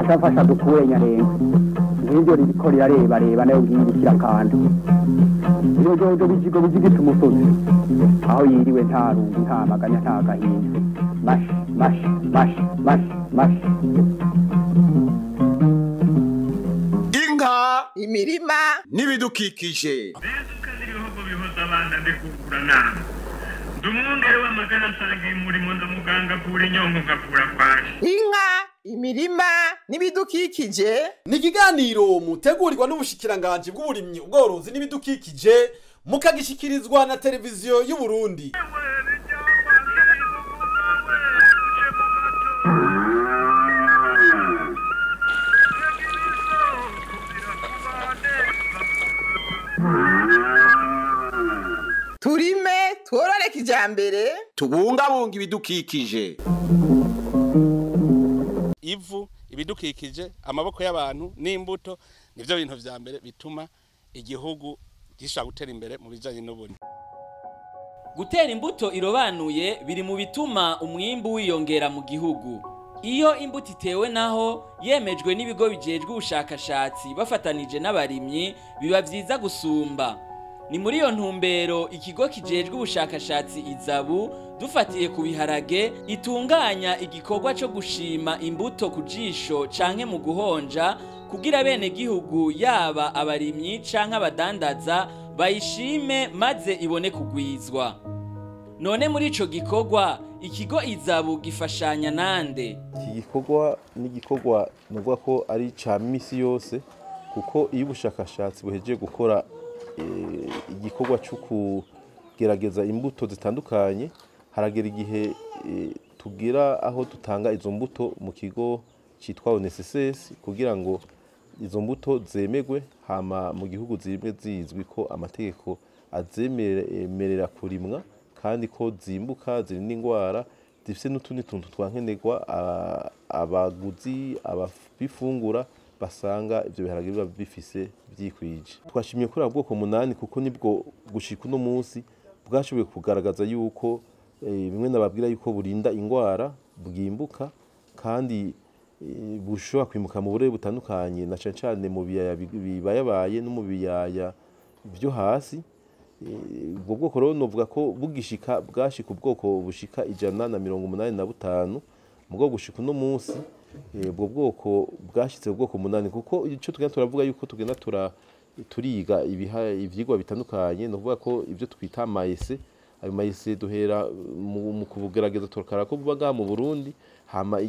Ashafasha dukure nyarenga ngibyo riko rirareba nayo ngibikira kandi iyo jojo bijigita umusozi aho yiriwe nta rungu nta maganya nta gahinda mash Inka imirima n'ibidukikije Bezuka ziriho bihoza abana ndekukurana ndumwongere w'amagana nsanga umurimo ndamuganga kuri nyongo ngakura kwaje inka imirima n'ibidukikije ni ikiganiro mutegurirwa n'ubushikiranganje bw'uburimyi ubworozi n'ibidukikije mukagishikirizwa na televiziyo y'u Burundi. turime tworore kijambere tubungabunga ibidukikije. Ivu ibidukikije amaboko y'abantu n'imbuto nivyo bintu vya mbere bituma igihugu gishaka gutera imbere mu bijanye n'uburimyi. Gutera imbuto irobanuye biri mu bituma umwimbu wiyongera mu gihugu. Iyo imbuto itewe naho yemejwe n'ibigo bijejwe ubushakashatsi bafatanije n'abarimyi biba vyiza gusumba. Ni muri iyo ntumbero ikigo kijejwe ubushakashatsi ISABU dufatiye ku biharage itunganya igikorwa cyo gushima imbuto ku jisho canke mu guhonja kugira bene gihugu yaba abarimyi canke abadandaza bayishime maze ibone kugwizwa. None muri ico gikorwa ikigo ISABU gifashanya nande? Iki gikorwa ni igikorwa nuvuga ko ari ca misi yose kuko iyo ubushakashatsi buhejeje gukora igikorwa cyo kugerageza imbuto zitandukanye haragera igihe tugira aho tutanga izo mbuto mu kigo cyitwa ONSS kugira ngo izo mbuto zemegwe hama mu gihugu zimwe zizwi ko amategeko azemerera kurimwa kandi ko zimbuka ziri n'ingwara zifise n'utundi tuntu twankenerwa abaguzi abafungura basanga ivyo biharage biba bifise vyikwije. Twashimye kuri ubwoko 8 kuko nibwo gushika uno munsi bwashoboye kugaragaza yuko bimwe nababwira yuko burinda ingwara bwimbuka kandi bushobora kwimuka mu burere butandukanye na cyane mu biyaya bibayabaye no mu biyaya byo hasi. Ubwo bwoko rero novuga ko bugishika bwashika ubwoko bushika 185 mugo gushika uno munsi ubwo bwoko bwashitse ubwoko 8 kuko ico tugenda turavuga yuko tugenda turiga ivyigwa bitandukanye no kuvuga ko ivyo twita amayese ayo mayese duhera mu kubugerageza turukara ko bubaga mu Burundi hama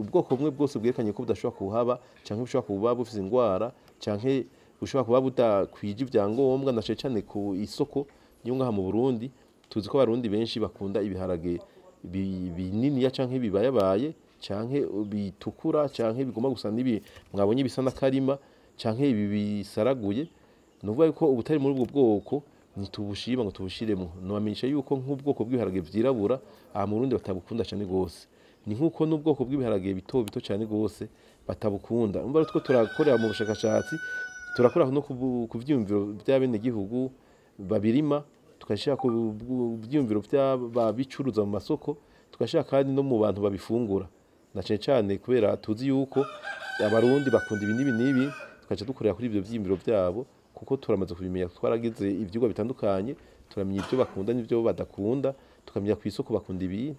ubwoko bumwe bwose bwerekanye ko budashobora kuhaba canke bushobora kuba bufise ingwara canke bushobora kuba budakwije ivyangombwa na cyane ku isoko nyunga mu Burundi tuzi ko abarundi benshi bakunda ibiharage binini ya canke bibayabaye canke bitukura canke bigomba gusa nibi mwabonye bisa nakarima canke ibi bisaraguye nuvuga yuko ubutari muri ubwo bwoko nitubushima ngo tubushiremo no amenyesha yuko nk'ubwoko bw'ibiharage vyirabura aha mu Burundi batabukunda cyane gose ni nkuko n'ubwoko bw'ibiharage bito cyane gose batabukunda umva rero turakorera mu bushakashatsi turakora no kuvyumviro by'abene gihugu babirima tukashaka ku byumviro by'ababicuruza mu masoko tukashaka kandi no mu bantu babifungura na cyane kubera tuzi yuko abarundi bakunda ibindi nibi tukaje dukorera kuri ivyo vyimviro byabo kuko turamaze kubimenya twaragize ivyigwa bitandukanye turamenya ibyo bakunda n'ibyo badakunda tukamenya ku isoko bakunda ibi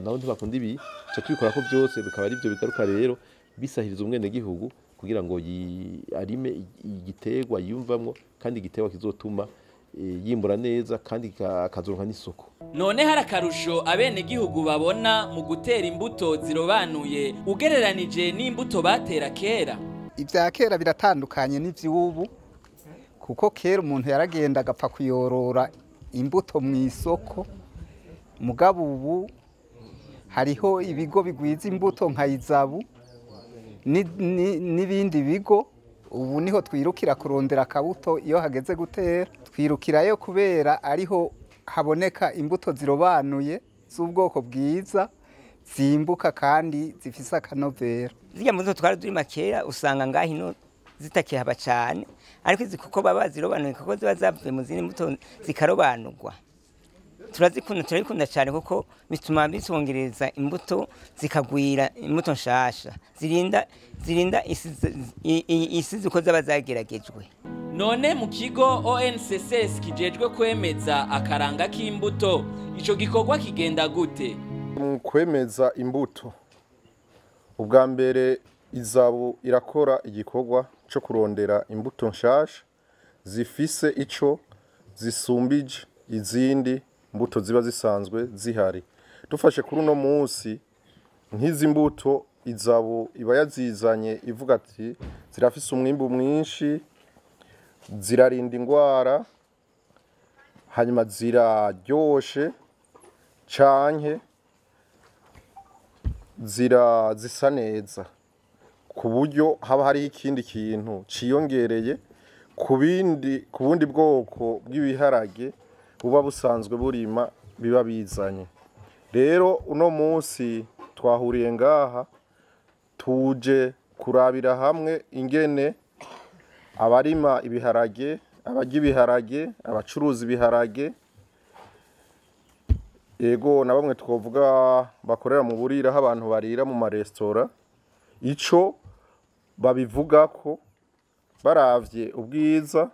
naho ntibakunda ibi cyo twikora ko byose bikaba ari byo bigaruka rero bisahiriza umwene gihugu kugira ngo arime igiterwa yumvamwo kandi igiterwa kizotuma yimbura neza kandi akazoronka n'isoko. None hari akarusho abene gihugu babona mu gutera imbuto zirobanuye ugereranije n'imbuto batera kera? Ibya kera biratandukanye n'ivyubu kuko kera umuntu yaragenda agapfa kuyorora imbuto mu isoko mugabo ubu hariho ibigo bigwiza imbuto nka ISABU n'ibindi bigo ubu niho twirukira kurondera akabuto iyo hageze gutera twirukirayo kubera ariho haboneka imbuto zirobanuye z'ubwoko bwiza zimbuka kandi zifise akanovera. Zirya mbuto twari turi makera usanga ngahino zitakihaba cyane ariko izi kuko baba zirobanuye kuko ziba zavuye mu zindi mbuto zikarobanurwa turabikunda cyane kuko bituma bisongereza imbuto zikagwira, imbuto nshasha zirinda isi ziko zaba zageragejwe. None mu kigo ONCCS kijejwe kwemeza akaranga k'imbuto, ico gikorwa kigenda gute? Mu kwemeza imbuto, ubwa mbere ISABU irakora igikorwa cyo kurondera imbuto nshasha zifise ico zisumbije izindi mbuto ziba zisanzwe zihari. Dufashe kuri uno munsi nk'izi mbuto ISABU iba yazizanye ivuga ati zirafise umwimbu mwinshi, zirarinda ingwara, hanyuma ziraryoshe canke zisa neza, ku buryo haba hari ikindi kintu ciyongereye ku bundi bwoko bw'ibiharage buba busanzwe burima biba bizanye. Rero uno munsi twahuriye ngaha tuje kurabira hamwe ingene abarima ibiharage, abarya ibiharage, abacuruza ibiharage, ego na bamwe twovuga bakorera mu burira, aho abantu barira mu maresitora, ico babivuga ko baravye ubwiza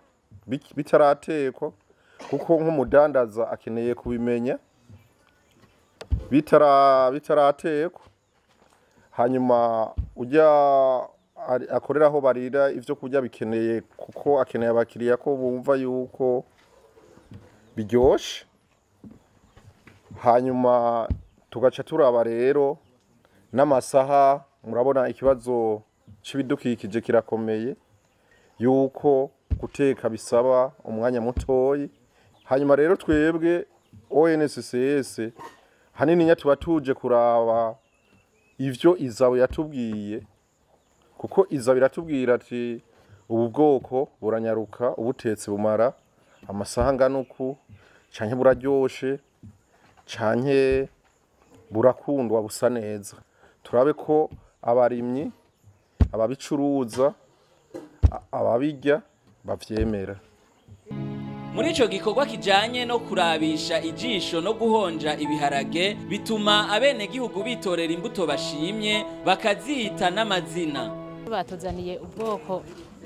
bitaratekwa, kuko nk'umudandaza akeneye kubimenya bitaratekwa, hanyuma ujya akorera aho barira ivyo kurya bikeneye, kuko akeneye abakiriya ko bumva yuko biryoshe. Hanyuma tugaca turaba rero n'amasaha, murabona ikibazo c'ibidukikije kirakomeye, yuko guteka bisaba umwanya mutoyi. Hanyuma rero twebwe ONCCS hanini tuba tuje kuraba ivyo ISABU yatubwiye, kuko ISABU iratubwira ati ubu bwoko buranyaruka, ubutetse bumara amasaha angana uku, canke buraryoshe, canke burakundwa busa neza. Turabe ko abarimyi, ababicuruza, ababirya bavyemera. Muri ico gikorwa kijanye no kurabisha ijisho no guhonja ibiharage, bituma abenegihugu bitorera imbuto bashimye bakazita n'amazina. Batuzaniye ubwoko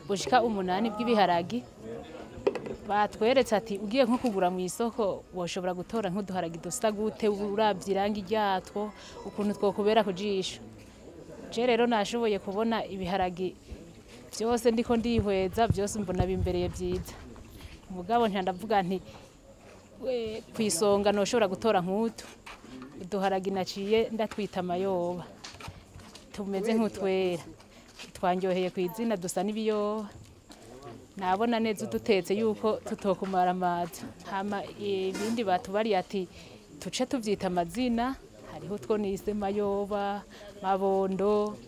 bushika 8 bw'ibiharage, batweretse ati ugiye nko kugura mu isoko woshobora gutora nk'uduharage dusa gute, uravye irangi ryatwo ukuntu twokubera ku jisho. Je rero nashoboye kubona ibiharage byose ndiko ndihweza, byose mbona bimbereye byiza. Mugabo ntandavuga nti kwisonga noshobora gutora nk'utu uduharage naciye ndatwita amayoba, tumeze nk'utwera, twanyoheye kw'izina, dusa n'ibiyoba. Nabona neza udutetse yuko tutokumara amazi. Hama ibindi batubariye ati tuce tuvyita amazina, hariho two nise mayoba, mabondo,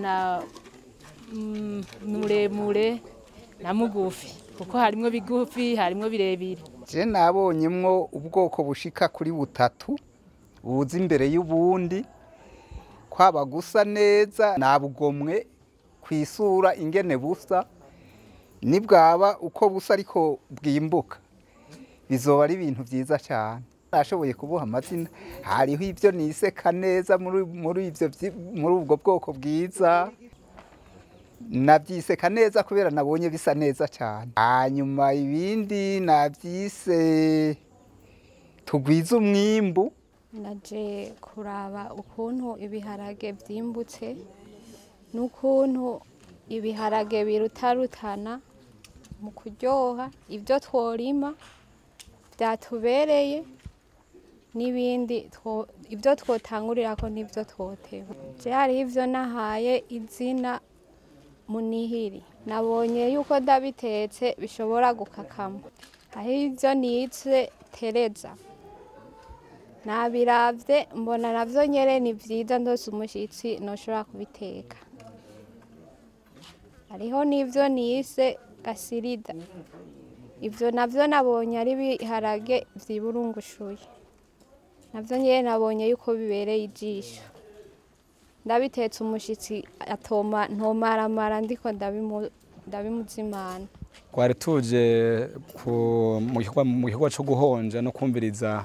na muremure na mugufi, kuko harimwo bigufi harimwo birebire. Je nabonyemwo ubwoko bushika kuri 3 buza imbere y'ubundi, kwaba gusa neza nabugomwe kwisura ingene busa, nibwaba uko busa ariko bwimbuka bizoba ari ibintu vyiza cyane. Nashoboye kubuha amazina, hariho ivyo niseka neza muri ubwo bwoko bwiza, navyiseka neza kubera nabonye bisa neza cyane. Hanyuma ibindi navyise Kugwiza umwimbu. Naje kuraba ukuntu ibiharage vyimbutse, n'ukuntu ibiharage birutarutana mu kuryoha, ivyo tworima vyatubereye, n'ibindi ivyo twotangurirako n'ivyo twoteba. Je hariho ivyo nahaye izina Munihiri, nabonye yuko ndabitetse bishobora gukakama. Hariho ivyo nitse Tereza, nabiravye mbona navyo nyene ni vyiza, ndose umushitsi noshobora kubiteka. Hariho n'ivyo nise Gasirida, ivyo navyo nabonye ari ibiharage vyiburungushuye, navyo nyene nabonye yuko bibereye ijisho. Ndabitetse umushitsi ntomaramara ndiko ndabimuzimana. Twari tuje mu gikorwa cyo guhonja no kumviriza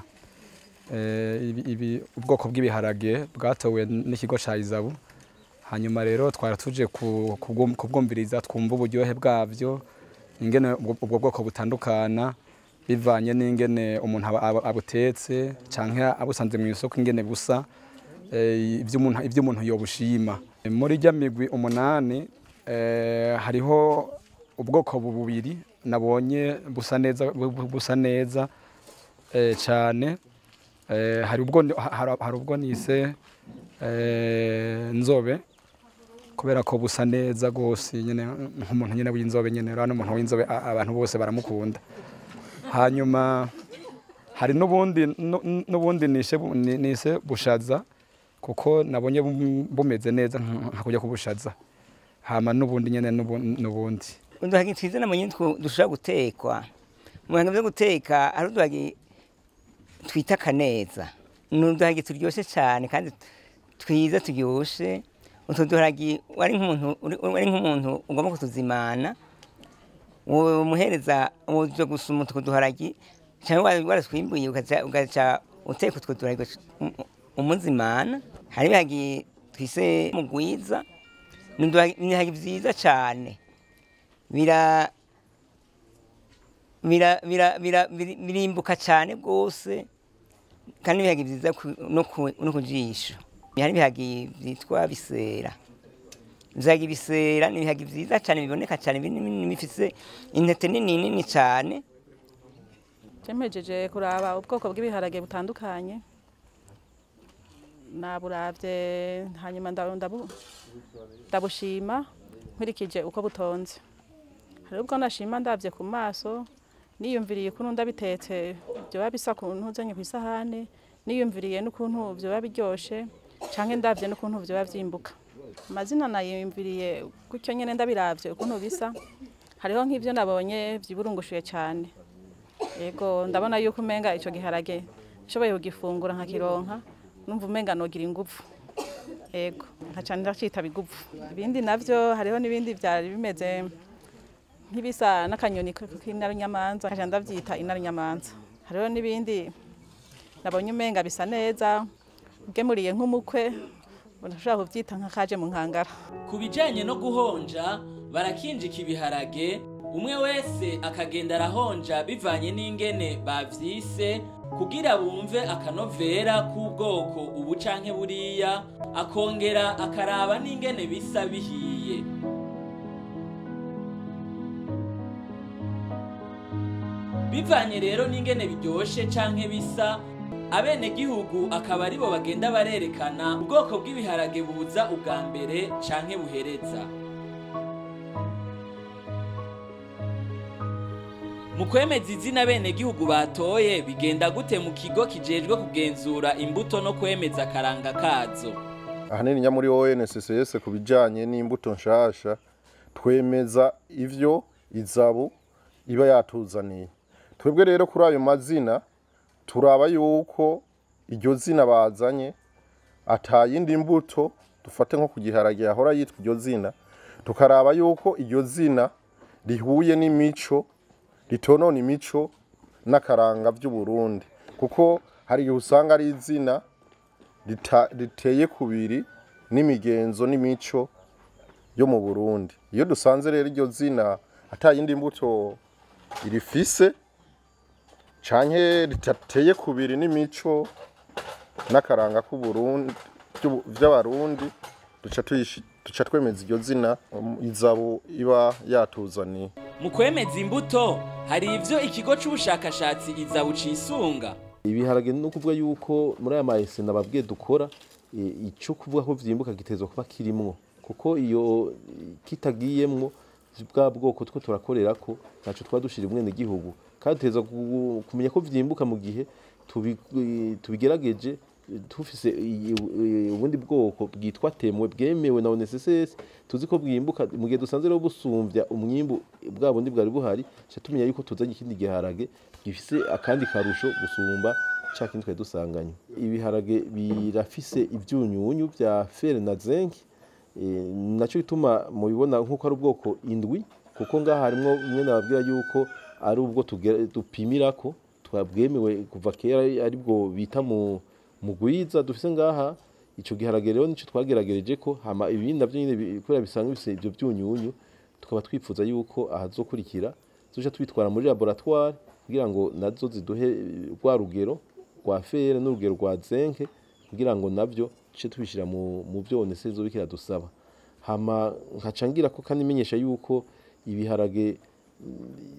ubwoko bw'ibiharage bwatowe n'ikigo cya ISABU. Hanyuma rero twari tuje kubwumviriza twumva uburyohe bwabyo, ingene ubwo bwoko butandukana bivanye n'ingene umuntu abutetse cyangwa abusanze mu isoko ingene busa, ibyo umuntu yobushima. Muri rya migwi 8 hariho ubwoko bubiri nabonye busa neza cyane. Hari ubwo nise nzobe kubera ko busa neza gose nyene nk'umuntu nyene w'inzobe nyene rano umuntu w'inzobe abantu bose baramukunda. Hanyuma hari n'ubundi nise bushaza kuko nabonye bumeze neza nka kujya kubushaza. Hama n'ubundi nyene n'ubundi uduhagi twiza namenye dushobora gutekwa mu bintu byo guteka ari uduhagi twita kaneza, n'uduhagi turyoshe cyane kandi twiza turyoshe. Utwo duhagi wari nk'umuntu ugomba kutuzimana umuhereza uje gusuma utwo duharagi cyangwa waratwimbuye ugaca uteka utwo duharagi umuzimana. Hari ibihagi twise Kugwiza, n'ibihagi byiza cyane birimbuka cyane rwose kandi ibihagi byiza no kujisho. Hari ibihagi byitwa bisera, ibihagi bisera ni ibihagi byiza cyane biboneka cyane bifise intete nini cyane. Cyemejeje kuraba ubwoko bw'ibiharage butandukanye naburavye, hanyuma ndabushima nkurikije uko butonze. Hari ubwo nashima ndavye ku maso, niyumviriye ukuntu ndabitetse byoba bisa kuntu uzanye kwisahane, niyumviriye n'ukuntu byoba biryoshe canke ndavye n'ukuntu byoba vyimbuka. Amazina nayumviriye gutyo nyene ndabiravye ukuntu bisa. Hariho nk'ivyo nabonye vyiburungushuye cyane. Yego ndabona yuko umenga ico giharage nshoboye kugifungura nkakironka numva umenga nogira ingufu. Yego nkacana ndacita bigufu. Ibindi navyo hariho n'ibindi byari bimeze nk'ibisa n'akanyoni k'inarinyamanza nkacana ndavyita inarinyamanza. Hariho n'ibindi nabonye umenga bisa neza ugemuriye nk'umukwe unashobora kuvyita nk'akaje mu nkangara. Ku bijanye no guhonja barakinjika ibiharage, umwe wese akagenda arahonja bivanye n'ingene bavyise kugira bumve akanovera k'ubwoko ubu canke buriya, akongera akaraba n'ingene bisa bihiye. Bivanye rero n'ingene biryoshe canke bisa, abenegihugu akaba aribo bagenda barerekana ubwoko bw'ibiharage buza ubwa mbere canke buhereza. Mu kwemeza izina abenegihugu batoye bigenda gute mu kigo kijejwe kugenzura imbuto no kwemeza akaranga kazo? Ahanini nyamuri ONSS ku bijanye n'imbuto nshasha twemeza ivyo ISABU iba yatuzaniye. Twebwe rero kuri ayo mazina turaba yuko iryo zina bazanye atayindi mbuto dufate nko kugiharage yahora yitwa iryo zina, tukaraba yuko iryo zina rihuye n'imico, ritonona imico n'akaranga by'u Burundi, kuko hari igihe usanga ari izina riteye kubiri n'imigenzo n'imico yo mu Burundi. Iyo dusanze rero iryo zina atayindi mbuto irifise canke ritateye kubiri n'imico n'akaranga k'u Burundi by'abarundi, duca twemeza iryo zina ISABU iba yatuzaniye. Mu kwemeza imbuto hari ivyo ikigo c'ubushakashatsi ISABU cisunga. Ibiharage no kuvuga yuko muri aya mahese nababwiye dukora ico kuvuga ko vyimbuka gitezwa kuba kirimwo, kuko iyo kitagiyemwo bwa bwoko two turakorera ko naco twadushira umwene gihugu, kandi teza kumenya ko vyimbuka mu gihe tubigerageje tufise ubundi bwoko bwitwa temwe bwemewe na ONSS, tuzi ko bwimbuka mu gihe dusanze rero busumvya umwimbu bwa bundi bwari buhari, cyo tumenya yuko tuzanye ikindi giharage gifise akandi karusho gusumba ca kindi twa dusanganye. Ibiharage birafise ivyunyunyu vya fer na zinc, naco bituma mubibona nkuko ari ubwoko indwi kuko ngaha harimo umwe nababwira yuko ari ubwo dupimirako twabwemewe kuva kera aribwo bita mu Kugwiza dufise ngaha. Ico giharage rero nico twageragereje ko hama ibindi navyo nyine kubera bisanga bise ibyo byunyunyu, tukaba twifuza yuko ahazokurikira tuja twitwara muri laboratoire kugira ngo nazo ziduhe rwa rugero rwa fere n'urugero rwa zinke kugira ngo navyo tuce tubishira mu byonese zo bikira dusaba. Hama nkacangira ko kandi menyesha yuko ibiharage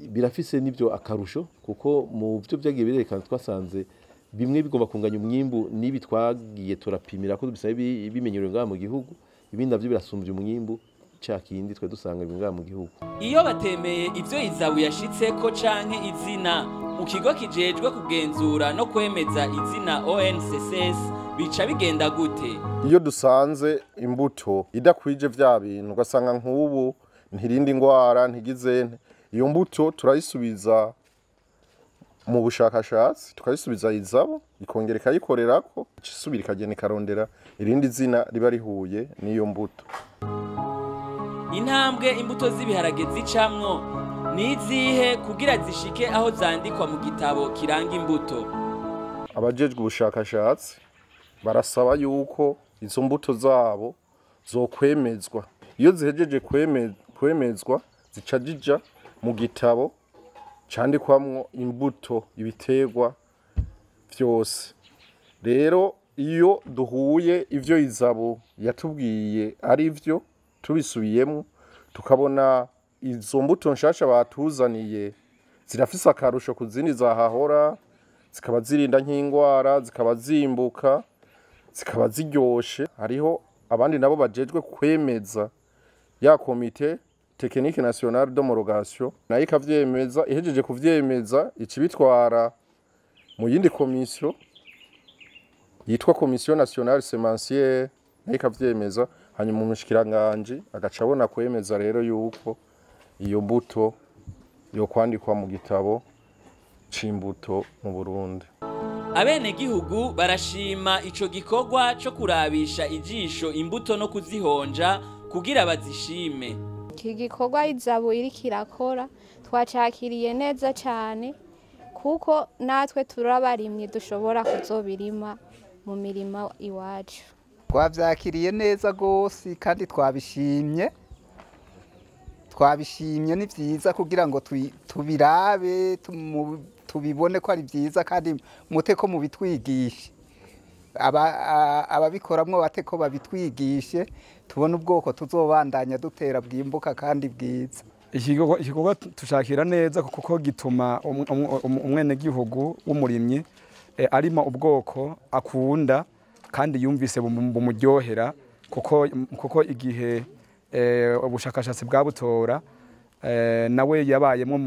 birafise nivyo akarusho, kuko mu byo byagiye birerekana twasanze bimwe bigomba kunganya umwimbu nibi twagiye turapimira ko bisaba bimenyerewe ngaha mu gihugu, ibindi navyo birasumbye umwimbu cakindi twe dusanga ngaha mu gihugu. Iyo batemeye ivyo ISABU yashitseko canke izina mu kigo kijejwe kugenzura no kwemeza izina ONCCS bica bigenda gute? Iyo dusanze imbuto idakwije vya bintu ugasanga nk'ubu ntirindi ingwara ntigizene, iyo mbuto turayisubiza mu bushakashatsi tukayisubiza ISABU ikongera ikayikorerako isubira ikagenda ikarondera irindi zina riba rihuye n'iyo mbuto. Intambwe imbuto z'ibiharage zicamwo nizihe kugira zishike aho zandikwa mu gitabo kiranga imbuto? Abajejwe ubushakashatsi barasaba yuko izo mbuto zabo zokwemezwa. Iyo zihejeje kwemezwa zica jija mu gitabo candikwamwo imbuto ibiterwa vyose. Rero iyo duhuye ivyo ISABU yatubwiye ari vyo tubisubiyemo tukabona izo mbuto nshasha batuzaniye zirafise akarusho ku zindi zahahora, zikaba zirinda nk'ingwara, zikaba zimbuka, zikaba ziryoshe, hariho abandi nabo bajejwe kwemeza ya komite technique nationale d'homologation nayo ikavyemeza. Ihejeje kuvyemeza ikibitwara mu yindi komisiyo yitwa Commission nationale semencière nayo ikavyemeza, hanyuma umushikiranganje agaca abona kwemeza rero yuko iyo mbuto yo kwandikwa mu gitabo c'imbuto mu Burundi. Abenegihugu barashima ico gikorwa co kurabisha ijisho imbuto no kuzihonja kugira bazishime. Iki gikorwa ISABU iriko irakora twacakiriye neza cyane, kuko natwe turabarimye dushobora kuzobirima mu mirima iwacu. Twavyakiriye neza gose kandi twabishimye ni vyiza kugira ngo tubirabe tubibone ko ari vyiza, kandi muteko mu bitwigishe ababikoramwo bateko babitwigishe tubone ubwoko tuzobandanya dutera bwimbuka kandi bwiza. Ikigo tushakira neza kuko gituma umwene gihugu w'umurimyi arima ubwoko akunda kandi yumvise bumuryohera, kuko igihe ubushakashatsi bwabutora nawe yabayemo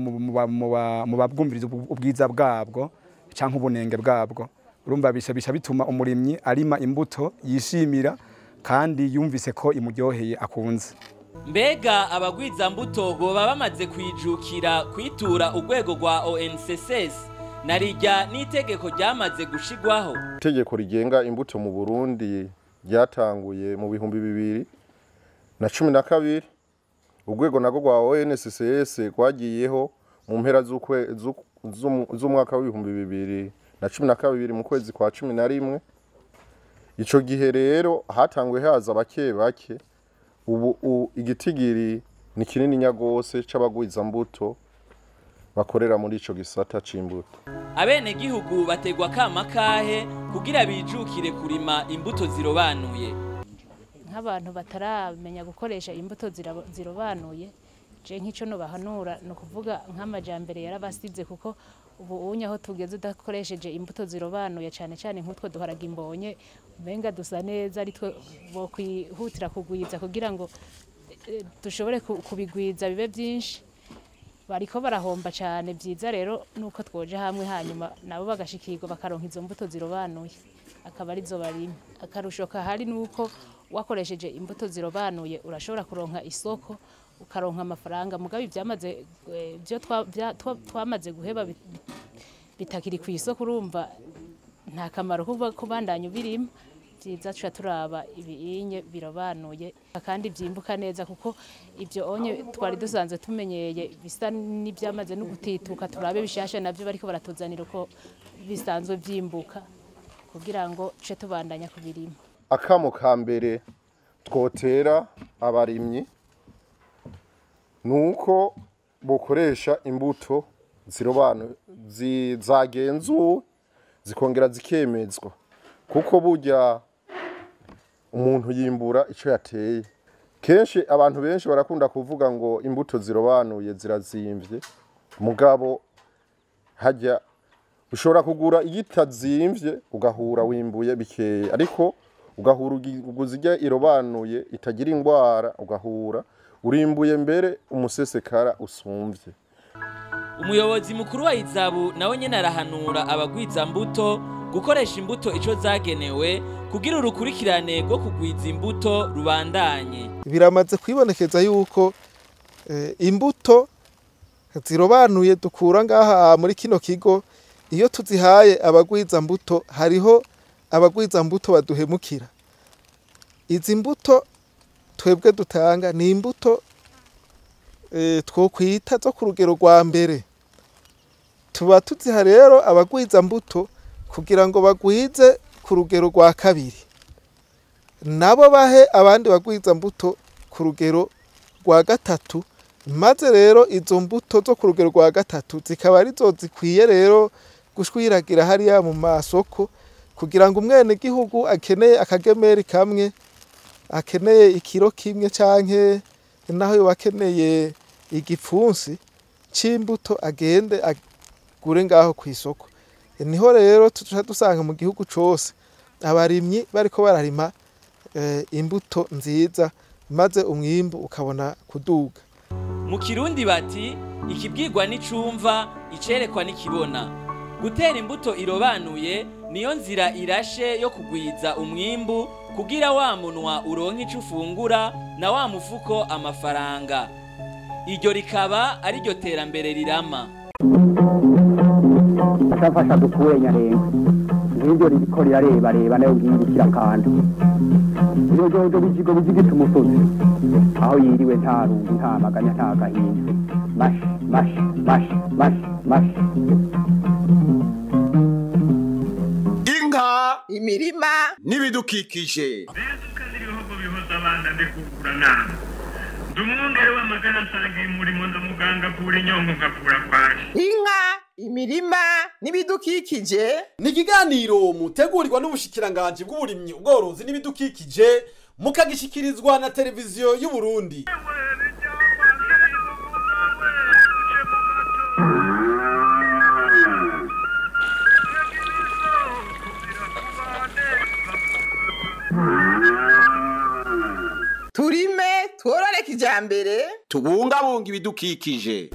mu babwumviriza ubwiza bwabwo canke ubunenge bwabwo. Urumva bisha bituma umurimyi arima imbuto yishimira kandi yumvise ko imuryoheye akunze. Mbega abagwiza mbuto boba bamaze kwijukira kwitura urwego rwa ONCCS narijya n'itegeko ryamaze gushigwaho? Itegeko rigenga imbuto mu Burundi ryatanguye mu 2012. Urwego nago rwa ONCCS rwagiyeho mu mpera z'umwaka w'2012 mu kwezi kwa 11. Ico gihe rero hatangwe haza bake bake, ubu igitigiri ni kinini nyagose c'abagwiza mbuto bakorera muri ico gisata c'imbuto. Abenegihugu bategwa kama kahe kugira bijukire kurima imbuto zirobanuye? Nk'abantu bataramenya gukoresha imbuto zirobanuye, je nk'ico no bahanura no kuvuga nk'amajambere yarabasize, kuko ubu unyaho tugeze udakoresheje imbuto zirobanuye cyane cyane nk'utwo duharaga imbonye umenga dusa neza, ari twe bo kwihutira kugwiza kugira ngo dushobore kubigwiza bibe byinshi. Bariko barahomba cyane. Byiza rero nuko twoje hamwe hanyuma nabo bagashikirwa bakaronka izo mbuto zirobanuye, akaba ari zo barima. Akarusho kahari nuko wakoresheje imbuto zirobanuye urashobora kuronka isoko ukaronka amafaranga, mugabe ivyamaze byo twamaze guheba bitakiri ku isoko, urumva nta kamaro kuba kubandanya ubirima. byiza tuca turaba ibinye birobanuye kandi byimbuka neza kuko ibyo onye twari dusanzwe tumenyeye bisa n'ibyamaze no gutituka turabe bishasha navyo bariko baratuzanira uko bisanzwe byimbuka kugira ngo tuce tubandanya kubirima. Akamo ka mbere twotera abarimyi nuko bokoresha imbuto zirobanuye zagenzuwe zikongera zikemezwa kuko burya umuntu yimbura icyo yateye. Kenshi abantu benshi barakunda kuvuga ngo imbuto zirobanuye zirazimvye, mugabo hajya ushobora kugura igitazimvye ugahura wimbuye bikeye, ariko ugahura uguzijya irobanuye itagira ingwara ugahura urimbuye mbere umusesekara usumvye. Umuyobozi mukuru wa ISABU nawe nyene arahanura abagwiza mbuto gukoresha imbuto ico zagenewe kugira urukurikirane rwo kugwiza imbuto rubandanye. Biramaze kwibonekeza yuko imbuto zirobanuye dukura ngaha muri kino kigo iyo tuzihaye abagwiza mbuto hariho abagwiza mbuto baduhemukira. Izi mbuto twebwe dutanga ni imbuto twokwita zo ku rugero rwa mbere. Tuba tuziha rero abagwiza mbuto kugira ngo bagwize ku rugero rwa kabiri, nabo bahe abandi bagwiza mbuto ku rugero rwa gatatu, maze rero izo mbuto zo ku rugero rwa gatatu zikaba arizo zikwiye rero gushwiragira hariya mu masoko kugira ngo umwenegihugu akeneye akagemeri kamwe, akeneye ikiro kimwe canke naho yo akeneye igipfunsi c'imbuto agende agure ngaho ku isoko. Niho rero tuca dusanga mu gihugu cose abarimyi bariko bararima imbuto nziza maze umwimbu ukabona kuduga. Mu Kirundi bati ikibwirwa n'icumva icerekwa n'ikibona. Gutera imbuto irobanuye niyo nzira irashe yo kugwiza umwimbu kugira wa munwa uronke ico ufungura na wa mufuko amafaranga. Iryo rikaba ari ryo terambere rirama. Ashafasha dukure nyarenga ngiryo ririko reba nayo ngirikira kandi iyo jojo bijigo bijigita umusozi aho yiriwe nta rungu nta maganya nta gahinda mash Inka imirima n'ibidukikije. ibihugu bihoza abana ndikukura nama ndumwongere w'amagara nsanga imurimo ndamuganga kura inyongo ngakura kwaje. Inka imirima n'ibidukikije ni ikiganiro mutegurirwa n'ubushikiranganje bw'uburimyi ubworozi n'ibidukikije mukagishikirizwa na televiziyo y'u Burundi. turime tworore kijambere Tubungabunga ibidukikije.